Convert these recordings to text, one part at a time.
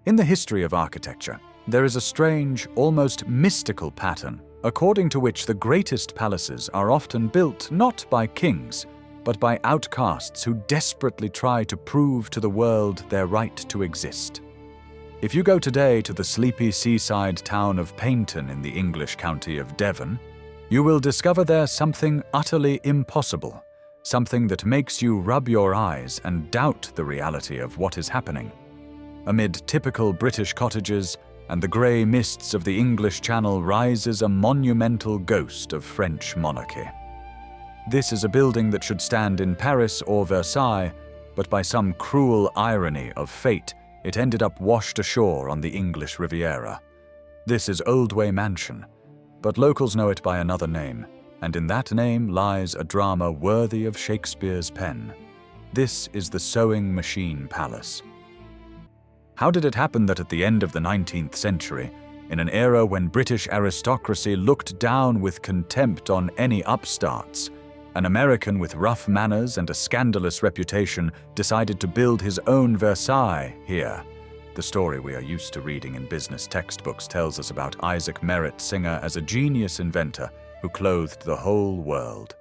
In the history of architecture, there is a strange, almost mystical pattern, according to which the greatest palaces are often built not by kings, but by outcasts who desperately try to prove to the world their right to exist. If you go today to the sleepy seaside town of Paignton in the English county of Devon, you will discover there something utterly impossible, something that makes you rub your eyes and doubt the reality of what is happening. Amid typical British cottages and the grey mists of the English Channel rises a monumental ghost of French monarchy. This is a building that should stand in Paris or Versailles, but by some cruel irony of fate, it ended up washed ashore on the English Riviera. This is Oldway Mansion, but locals know it by another name, and in that name lies a drama worthy of Shakespeare's pen. This is the Sewing Machine Palace. How did it happen that at the end of the 19th century, in an era when British aristocracy looked down with contempt on any upstarts, an American with rough manners and a scandalous reputation decided to build his own Versailles here? The story we are used to reading in business textbooks tells us about Isaac Merritt Singer as a genius inventor who clothed the whole world.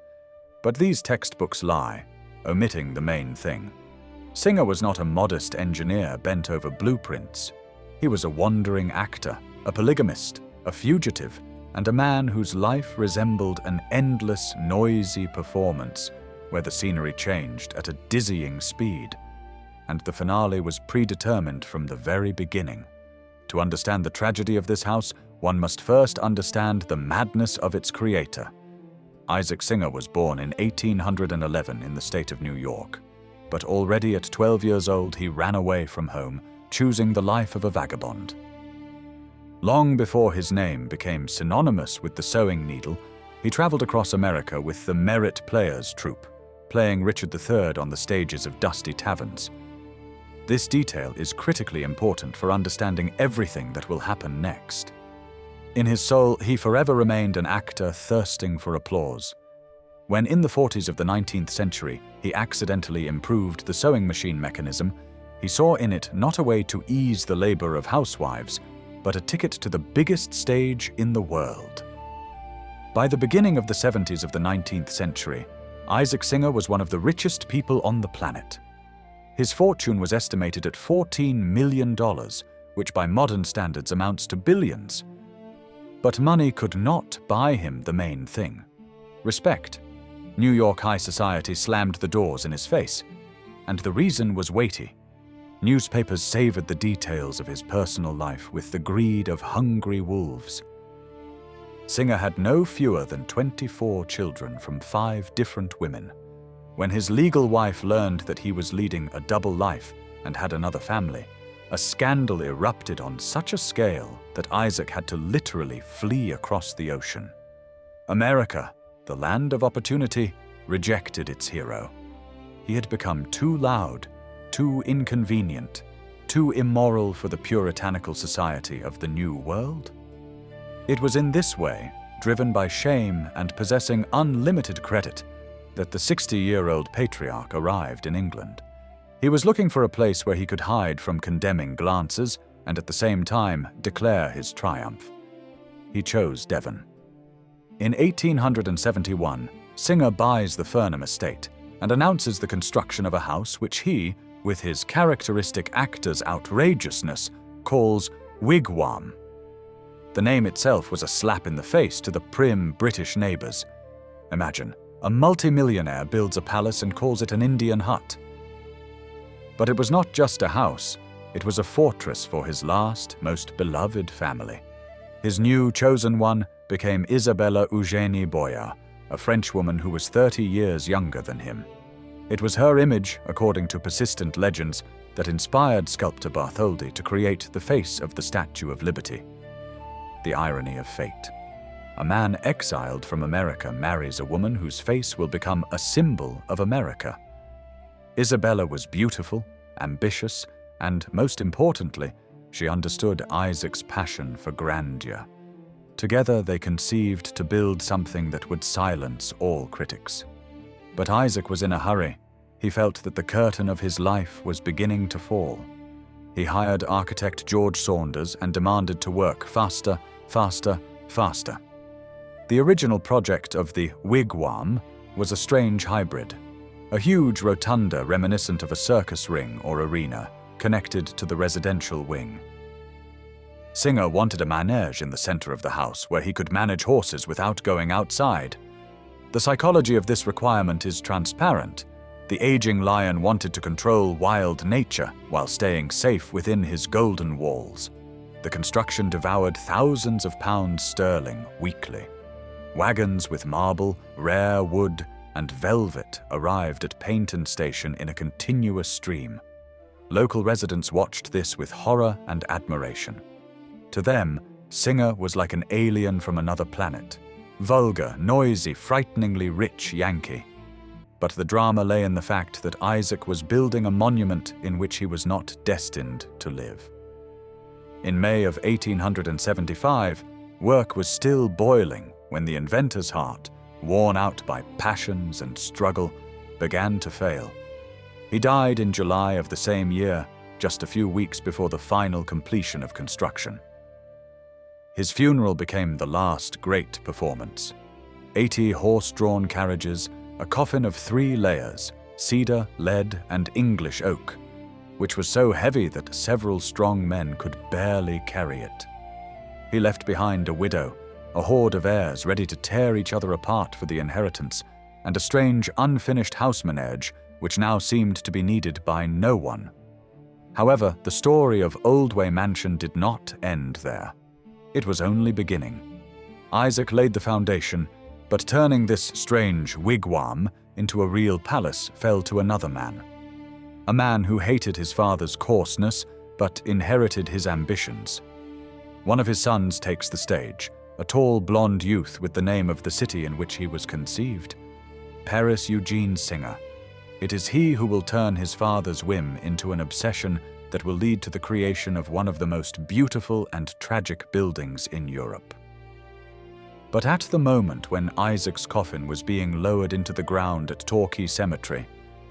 But these textbooks lie, omitting the main thing. Singer was not a modest engineer bent over blueprints. He was a wandering actor, a polygamist, a fugitive, and a man whose life resembled an endless, noisy performance where the scenery changed at a dizzying speed. And the finale was predetermined from the very beginning. To understand the tragedy of this house, one must first understand the madness of its creator. Isaac Singer was born in 1811 in the state of New York. But already at 12 years old, he ran away from home, choosing the life of a vagabond. Long before his name became synonymous with the sewing needle, he traveled across America with the Merritt Players troupe, playing Richard III on the stages of dusty taverns. This detail is critically important for understanding everything that will happen next. In his soul, he forever remained an actor thirsting for applause. When in the 40s of the 19th century, he accidentally improved the sewing machine mechanism, he saw in it not a way to ease the labor of housewives, but a ticket to the biggest stage in the world. By the beginning of the 70s of the 19th century, Isaac Singer was one of the richest people on the planet. His fortune was estimated at $14 million, which by modern standards amounts to billions. But money could not buy him the main thing: respect. New York high society slammed the doors in his face, and the reason was weighty. Newspapers savored the details of his personal life with the greed of hungry wolves. Singer had no fewer than 24 children from 5 different women. When his legal wife learned that he was leading a double life and had another family, a scandal erupted on such a scale that Isaac had to literally flee across the ocean. America, the land of opportunity, rejected its hero. He had become too loud, too inconvenient, too immoral for the puritanical society of the New World. It was in this way, driven by shame and possessing unlimited credit, that the 60-year-old patriarch arrived in England. He was looking for a place where he could hide from condemning glances and at the same time declare his triumph. He chose Devon. In 1871, Singer buys the Furnham estate and announces the construction of a house which he, with his characteristic actor's outrageousness, calls Wigwam. The name itself was a slap in the face to the prim British neighbors. Imagine, a multimillionaire builds a palace and calls it an Indian hut. But it was not just a house, it was a fortress for his last, most beloved family. His new chosen one became Isabella Eugénie Boyer, a Frenchwoman who was 30 years younger than him. It was her image, according to persistent legends, that inspired sculptor Bartholdi to create the face of the Statue of Liberty. The irony of fate. A man exiled from America marries a woman whose face will become a symbol of America. Isabella was beautiful, ambitious, and, most importantly, she understood Isaac's passion for grandeur. Together they conceived to build something that would silence all critics. But Isaac was in a hurry. He felt that the curtain of his life was beginning to fall. He hired architect George Saunders and demanded to work faster, faster, faster. The original project of the Wigwam was a strange hybrid, a huge rotunda reminiscent of a circus ring or arena, connected to the residential wing. Singer wanted a manege in the center of the house where he could manage horses without going outside. The psychology of this requirement is transparent. The aging lion wanted to control wild nature while staying safe within his golden walls. The construction devoured thousands of pounds sterling weekly. Wagons with marble, rare wood, and velvet arrived at Paynton Station in a continuous stream. Local residents watched this with horror and admiration. To them, Singer was like an alien from another planet. Vulgar, noisy, frighteningly rich Yankee. But the drama lay in the fact that Isaac was building a monument in which he was not destined to live. In May of 1875, work was still boiling when the inventor's heart, worn out by passions and struggle, began to fail. He died in July of the same year, just a few weeks before the final completion of construction. His funeral became the last great performance. 80 horse-drawn carriages, a coffin of 3 layers, cedar, lead, and English oak, which was so heavy that several strong men could barely carry it. He left behind a widow, a horde of heirs ready to tear each other apart for the inheritance, and a strange unfinished house manege which now seemed to be needed by no one. However, the story of Oldway Mansion did not end there. It was only beginning. Isaac laid the foundation, but turning this strange wigwam into a real palace fell to another man. A man who hated his father's coarseness, but inherited his ambitions. One of his sons takes the stage, a tall blonde youth with the name of the city in which he was conceived, Paris Eugene Singer. It is he who will turn his father's whim into an obsession that will lead to the creation of one of the most beautiful and tragic buildings in Europe. But at the moment when Isaac's coffin was being lowered into the ground at Torquay Cemetery,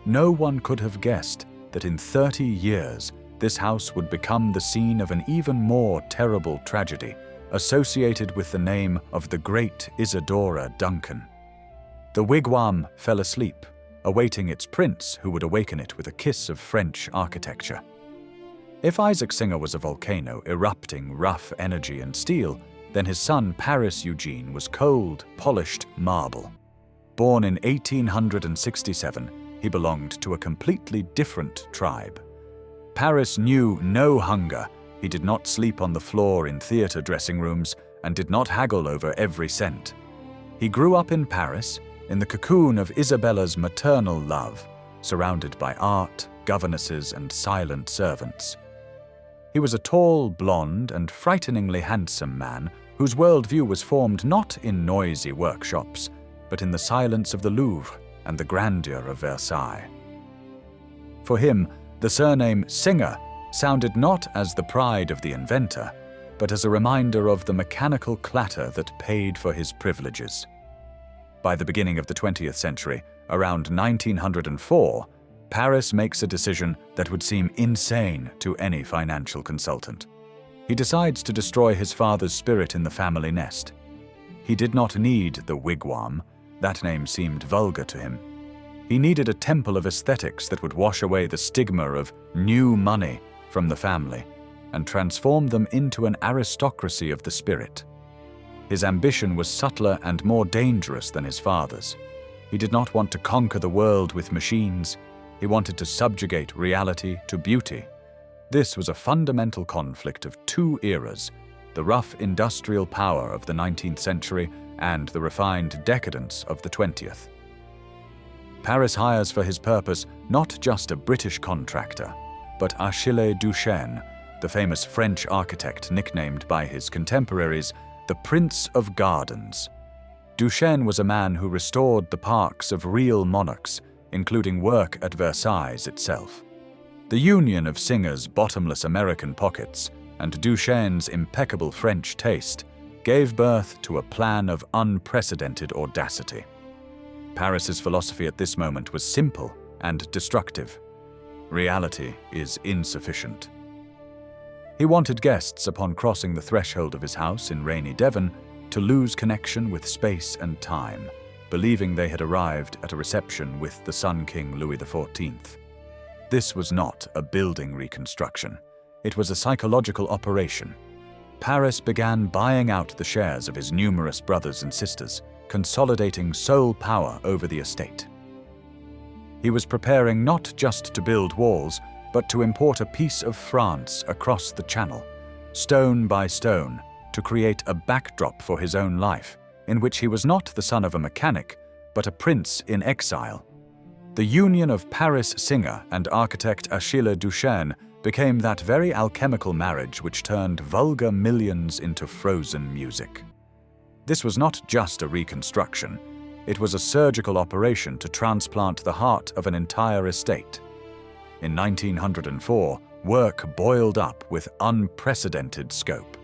no one could have guessed that in 30 years this house would become the scene of an even more terrible tragedy, associated with the name of the great Isadora Duncan. The wigwam fell asleep, awaiting its prince who would awaken it with a kiss of French architecture. If Isaac Singer was a volcano erupting rough energy and steel, then his son Paris Eugene was cold, polished marble. Born in 1867, he belonged to a completely different tribe. Paris knew no hunger. He did not sleep on the floor in theater dressing rooms and did not haggle over every cent. He grew up in Paris, in the cocoon of Isabella's maternal love, surrounded by art, governesses, and silent servants. He was a tall, blonde, and frighteningly handsome man whose worldview was formed not in noisy workshops, but in the silence of the Louvre and the grandeur of Versailles. For him, the surname Singer sounded not as the pride of the inventor, but as a reminder of the mechanical clatter that paid for his privileges. By the beginning of the 20th century, around 1904, Paris makes a decision that would seem insane to any financial consultant. He decides to destroy his father's spirit in the family nest. He did not need the wigwam. That name seemed vulgar to him. He needed a temple of aesthetics that would wash away the stigma of new money from the family and transform them into an aristocracy of the spirit. His ambition was subtler and more dangerous than his father's. He did not want to conquer the world with machines. He wanted to subjugate reality to beauty. This was a fundamental conflict of two eras, the rough industrial power of the 19th century and the refined decadence of the 20th. Paris hires for his purpose not just a British contractor, but Achille Duchesne, the famous French architect nicknamed by his contemporaries the Prince of Gardens. Duchesne was a man who restored the parks of real monarchs, including work at Versailles itself. The union of Singer's bottomless American pockets and Duchesne's impeccable French taste gave birth to a plan of unprecedented audacity. Paris's philosophy at this moment was simple and destructive. Reality is insufficient. He wanted guests, upon crossing the threshold of his house in rainy Devon, to lose connection with space and time, believing they had arrived at a reception with the Sun King Louis XIV. This was not a building reconstruction. It was a psychological operation. Paris began buying out the shares of his numerous brothers and sisters, consolidating sole power over the estate. He was preparing not just to build walls, but to import a piece of France across the Channel, stone by stone, to create a backdrop for his own life, in which he was not the son of a mechanic, but a prince in exile. The union of Paris singer and architect Achille Duchesne became that very alchemical marriage which turned vulgar millions into frozen music. This was not just a reconstruction. It was a surgical operation to transplant the heart of an entire estate. In 1904, work boiled up with unprecedented scope.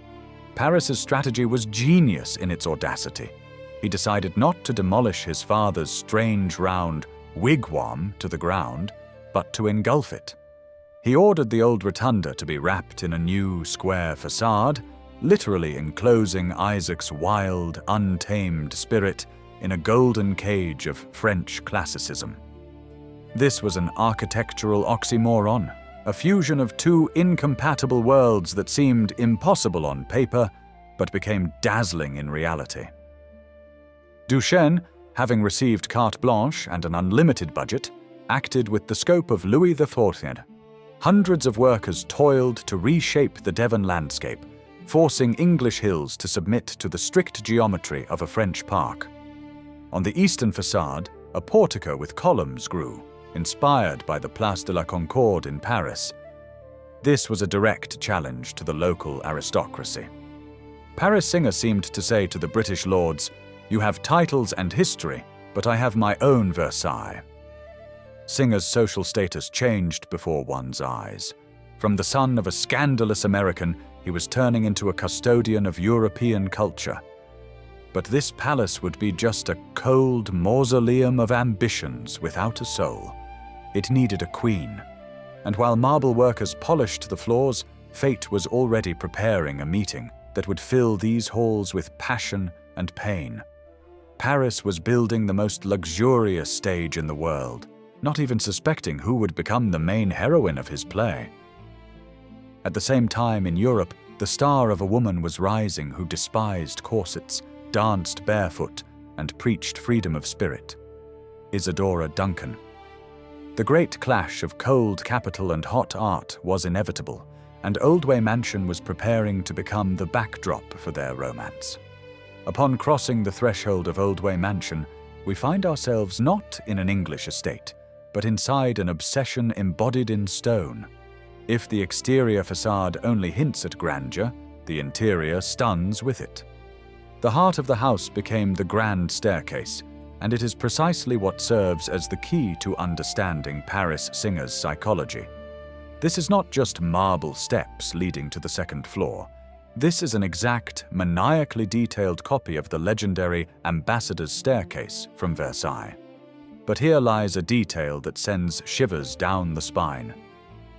Paris's strategy was genius in its audacity. He decided not to demolish his father's strange round wigwam to the ground, but to engulf it. He ordered the old rotunda to be wrapped in a new square facade, literally enclosing Isaac's wild, untamed spirit in a golden cage of French classicism. This was an architectural oxymoron, a fusion of two incompatible worlds that seemed impossible on paper, but became dazzling in reality. Duchesne, having received carte blanche and an unlimited budget, acted with the scope of Louis XIV. Hundreds of workers toiled to reshape the Devon landscape, forcing English hills to submit to the strict geometry of a French park. On the eastern facade, a portico with columns grew, inspired by the Place de la Concorde in Paris. This was a direct challenge to the local aristocracy. Paris singer seemed to say to the British lords, "You have titles and history, but I have my own Versailles." Singer's social status changed before one's eyes. From the son of a scandalous American, he was turning into a custodian of European culture. But this palace would be just a cold mausoleum of ambitions without a soul. It needed a queen. And while marble workers polished the floors, fate was already preparing a meeting that would fill these halls with passion and pain. Paris was building the most luxurious stage in the world, not even suspecting who would become the main heroine of his play. At the same time in Europe, the star of a woman was rising who despised corsets, danced barefoot, and preached freedom of spirit. Isadora Duncan. The great clash of cold capital and hot art was inevitable, and Oldway Mansion was preparing to become the backdrop for their romance. Upon crossing the threshold of Oldway Mansion, we find ourselves not in an English estate, but inside an obsession embodied in stone. If the exterior facade only hints at grandeur, the interior stuns with it. The heart of the house became the grand staircase, and it is precisely what serves as the key to understanding Paris singer's psychology. This is not just marble steps leading to the second floor. This is an exact, maniacally detailed copy of the legendary Ambassador's Staircase from Versailles. But here lies a detail that sends shivers down the spine.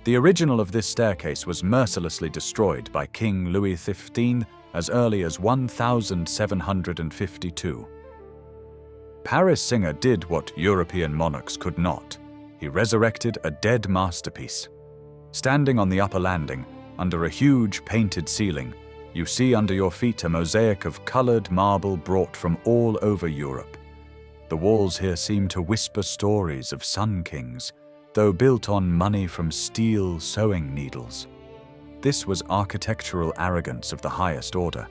The original of this staircase was mercilessly destroyed by King Louis XV as early as 1752. Paris singer did what European monarchs could not. He resurrected a dead masterpiece. Standing on the upper landing, under a huge painted ceiling, you see under your feet a mosaic of colored marble brought from all over Europe. The walls here seem to whisper stories of sun kings, though built on money from steel sewing needles. This was architectural arrogance of the highest order.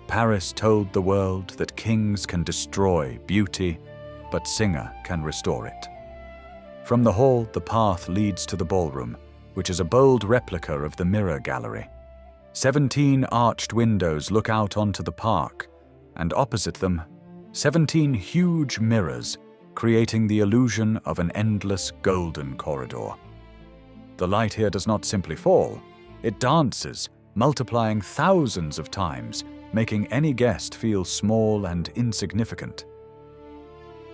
Paris told the world that kings can destroy beauty, but singer can restore it. From the hall, the path leads to the ballroom, which is a bold replica of the Mirror Gallery. 17 arched windows look out onto the park, and opposite them, 17 huge mirrors, creating the illusion of an endless golden corridor. The light here does not simply fall, it dances, multiplying thousands of times, making any guest feel small and insignificant.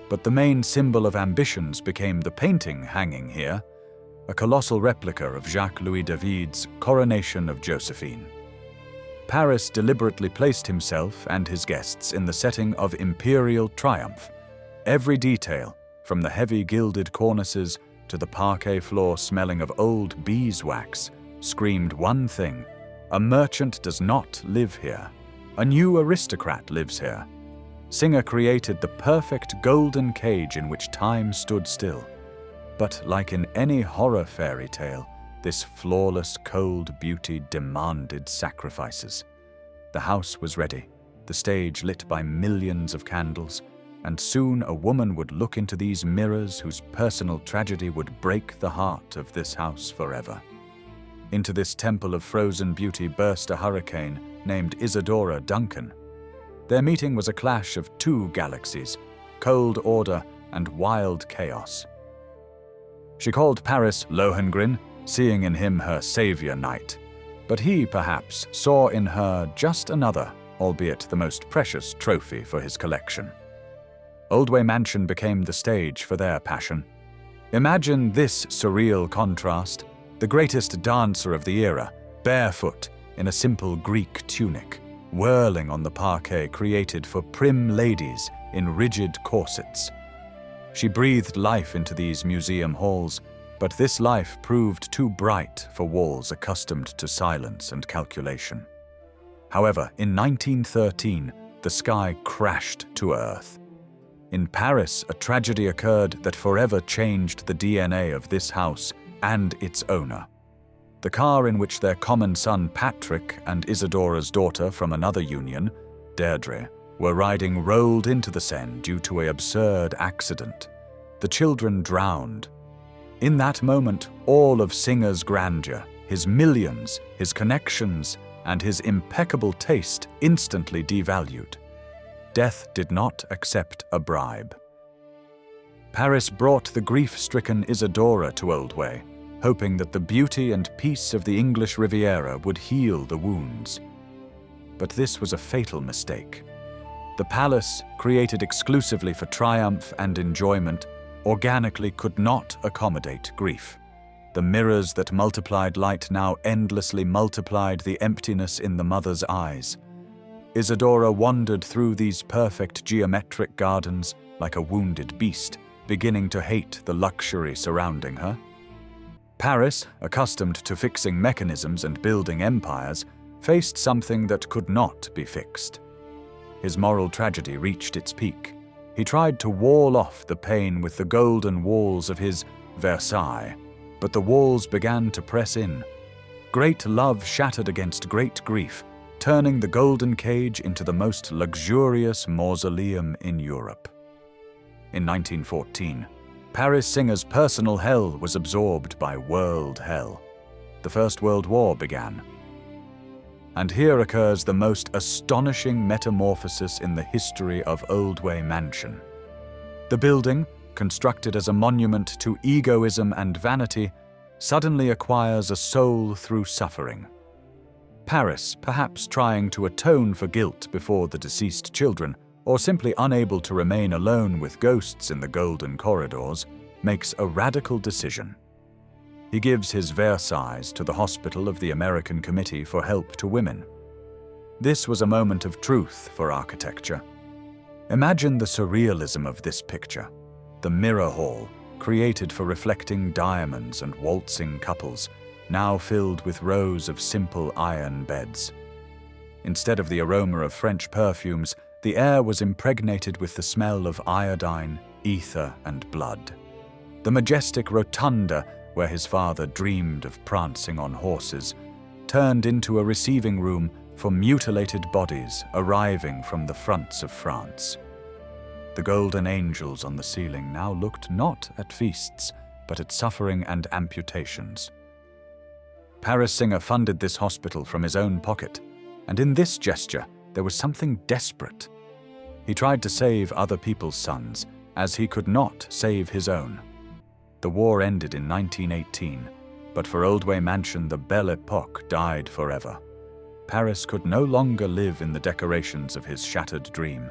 But the main symbol of ambitions became the painting hanging here. a colossal replica of Jacques-Louis David's Coronation of Josephine. Paris deliberately placed himself and his guests in the setting of imperial triumph. Every detail, from the heavy gilded cornices to the parquet floor smelling of old beeswax, screamed one thing: a merchant does not live here. A new aristocrat lives here. Singer created the perfect golden cage in which time stood still. But like in any horror fairy tale, this flawless, cold beauty demanded sacrifices. The house was ready, the stage lit by millions of candles, and soon a woman would look into these mirrors whose personal tragedy would break the heart of this house forever. Into this temple of frozen beauty burst a hurricane named Isadora Duncan. Their meeting was a clash of two galaxies, cold order and wild chaos. She called Paris Lohengrin, seeing in him her savior knight, but he, perhaps, saw in her just another, albeit the most precious trophy for his collection. Oldway Mansion became the stage for their passion. Imagine this surreal contrast: the greatest dancer of the era, barefoot, in a simple Greek tunic, whirling on the parquet created for prim ladies in rigid corsets. She breathed life into these museum halls, but this life proved too bright for walls accustomed to silence and calculation. However, in 1913, the sky crashed to earth. In Paris, a tragedy occurred that forever changed the DNA of this house and its owner. The car in which their common son Patrick and Isadora's daughter from another union, Deirdre, were riding rolled into the Seine due to an absurd accident. The children drowned. In that moment, all of Singer's grandeur, his millions, his connections, and his impeccable taste instantly devalued. Death did not accept a bribe. Paris brought the grief-stricken Isadora to Oldway, hoping that the beauty and peace of the English Riviera would heal the wounds. But this was a fatal mistake. The palace, created exclusively for triumph and enjoyment, organically could not accommodate grief. The mirrors that multiplied light now endlessly multiplied the emptiness in the mother's eyes. Isadora wandered through these perfect geometric gardens like a wounded beast, beginning to hate the luxury surrounding her. Paris, accustomed to fixing mechanisms and building empires, faced something that could not be fixed. His moral tragedy reached its peak. He tried to wall off the pain with the golden walls of his Versailles, but the walls began to press in. Great love shattered against great grief, turning the golden cage into the most luxurious mausoleum in Europe. In 1914, Paris Singer's personal hell was absorbed by world hell. The First World War began. And here occurs the most astonishing metamorphosis in the history of Oldway Mansion. The building, constructed as a monument to egoism and vanity, suddenly acquires a soul through suffering. Paris, perhaps trying to atone for guilt before the deceased children, or simply unable to remain alone with ghosts in the golden corridors, makes a radical decision. He gives his Versailles to the Hospital of the American Committee for Help to Women. This was a moment of truth for architecture. Imagine the surrealism of this picture. The mirror hall, created for reflecting diamonds and waltzing couples, now filled with rows of simple iron beds. Instead of the aroma of French perfumes, the air was impregnated with the smell of iodine, ether, and blood. The majestic rotunda, where his father dreamed of prancing on horses, turned into a receiving room for mutilated bodies arriving from the fronts of France. The golden angels on the ceiling now looked not at feasts, but at suffering and amputations. Paris Singer funded this hospital from his own pocket, and in this gesture there was something desperate. He tried to save other people's sons, as he could not save his own. The war ended in 1918, but for Oldway Mansion the Belle Epoque died forever. Paris could no longer live in the decorations of his shattered dream.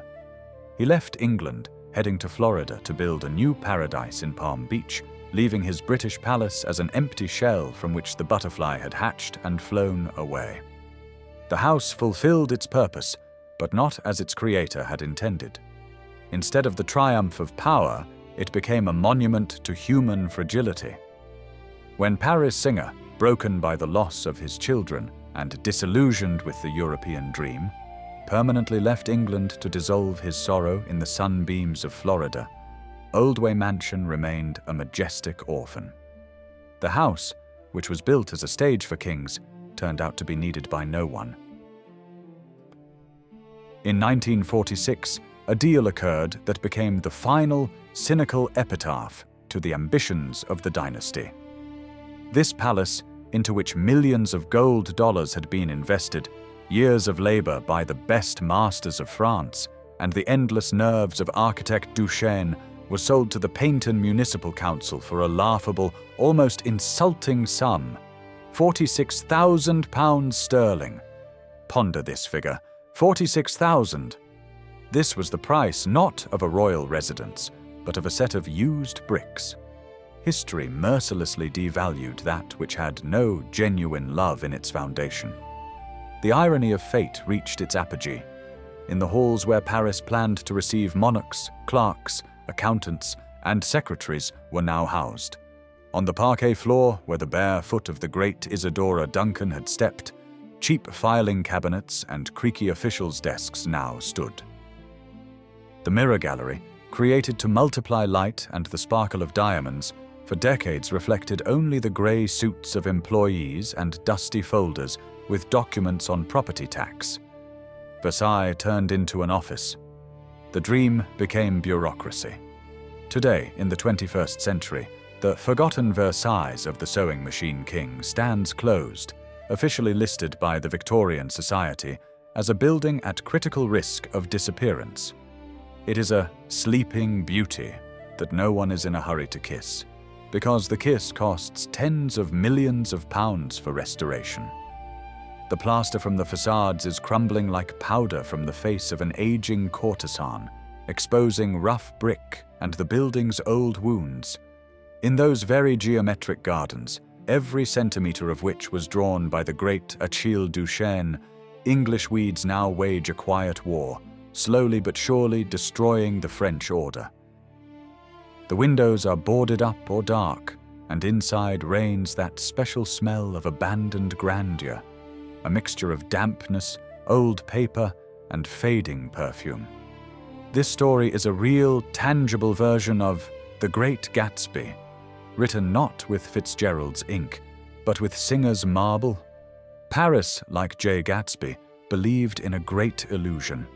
He left England, heading to Florida to build a new paradise in Palm Beach, leaving his British palace as an empty shell from which the butterfly had hatched and flown away. The house fulfilled its purpose, but not as its creator had intended. Instead of the triumph of power, it became a monument to human fragility. When Paris Singer, broken by the loss of his children and disillusioned with the European dream, permanently left England to dissolve his sorrow in the sunbeams of Florida, Oldway Mansion remained a majestic orphan. The house, which was built as a stage for kings, turned out to be needed by no one. In 1946, a deal occurred that became the final, cynical epitaph to the ambitions of the dynasty. This palace, into which millions of gold dollars had been invested, years of labor by the best masters of France, and the endless nerves of architect Duchesne, was sold to the Paignton Municipal Council for a laughable, almost insulting sum, £46,000 sterling. Ponder this figure, 46,000. This was the price not of a royal residence, but of a set of used bricks. History mercilessly devalued that which had no genuine love in its foundation. The irony of fate reached its apogee. In the halls where Paris planned to receive monarchs, clerks, accountants, and secretaries were now housed. On the parquet floor, where the bare foot of the great Isadora Duncan had stepped, cheap filing cabinets and creaky officials' desks now stood. The mirror gallery, created to multiply light and the sparkle of diamonds, for decades reflected only the grey suits of employees and dusty folders with documents on property tax. Versailles turned into an office. The dream became bureaucracy. Today, in the 21st century, the forgotten Versailles of the sewing machine king stands closed, officially listed by the Victorian Society as a building at critical risk of disappearance. It is a sleeping beauty that no one is in a hurry to kiss, because the kiss costs tens of millions of pounds for restoration. The plaster from the facades is crumbling like powder from the face of an aging courtesan, exposing rough brick and the building's old wounds. In those very geometric gardens, every centimetre of which was drawn by the great Achille Duchesne, English weeds now wage a quiet war, slowly but surely destroying the French order. The windows are boarded up or dark, and inside reigns that special smell of abandoned grandeur, a mixture of dampness, old paper, and fading perfume. This story is a real, tangible version of The Great Gatsby, written not with Fitzgerald's ink, but with Singer's marble. Paris, like J. Gatsby, believed in a great illusion.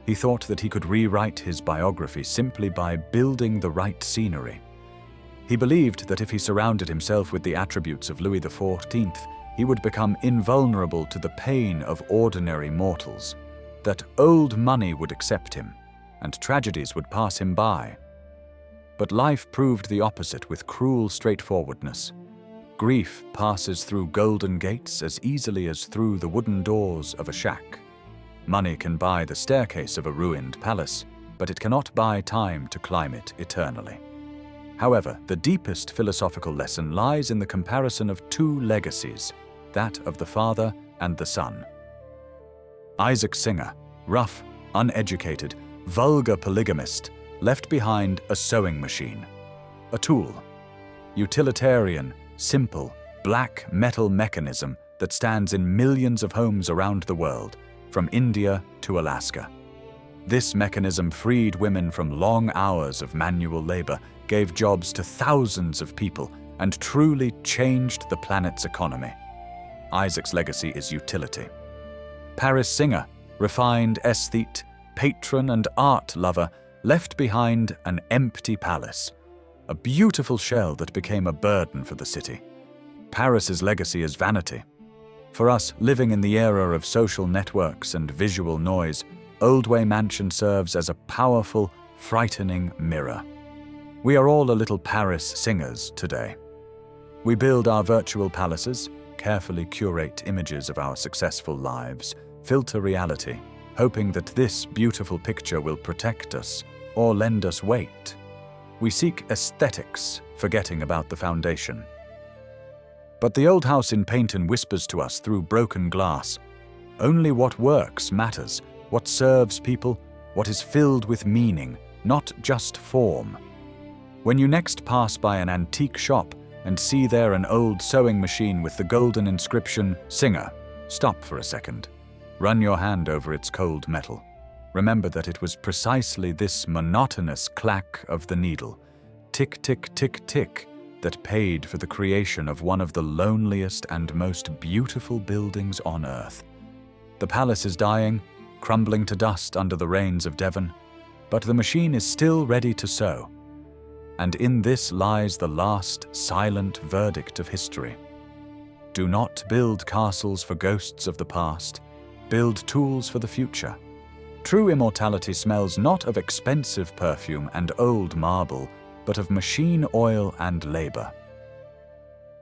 He thought that he could rewrite his biography simply by building the right scenery. He believed that if he surrounded himself with the attributes of Louis XIV, he would become invulnerable to the pain of ordinary mortals, that old money would accept him, and tragedies would pass him by. But life proved the opposite with cruel straightforwardness. Grief passes through golden gates as easily as through the wooden doors of a shack. Money can buy the staircase of a ruined palace, but it cannot buy time to climb it eternally. However, the deepest philosophical lesson lies in the comparison of two legacies, that of the father and the son. Isaac Singer, rough, uneducated, vulgar polygamist, left behind a sewing machine, a tool, utilitarian, simple, black metal mechanism that stands in millions of homes around the world, from India to Alaska. This mechanism freed women from long hours of manual labor, gave jobs to thousands of people, and truly changed the planet's economy. Isaac's legacy is utility. Paris Singer, refined aesthete, patron and art lover, left behind an empty palace, a beautiful shell that became a burden for the city. Paris's legacy is vanity. For us, living in the era of social networks and visual noise, Oldway Mansion serves as a powerful, frightening mirror. We are all a little Paris Singers today. We build our virtual palaces, carefully curate images of our successful lives, filter reality, hoping that this beautiful picture will protect us or lend us weight. We seek aesthetics, forgetting about the foundation. But the old house in Paynton whispers to us through broken glass. Only what works matters, what serves people, what is filled with meaning, not just form. When you next pass by an antique shop and see there an old sewing machine with the golden inscription, Singer, stop for a second. Run your hand over its cold metal. Remember that it was precisely this monotonous clack of the needle, tick, tick, tick, tick, that paid for the creation of one of the loneliest and most beautiful buildings on earth. The palace is dying, crumbling to dust under the rains of Devon, but the machine is still ready to sew. And in this lies the last silent verdict of history. Do not build castles for ghosts of the past. Build tools for the future. True immortality smells not of expensive perfume and old marble, but of machine oil and labor.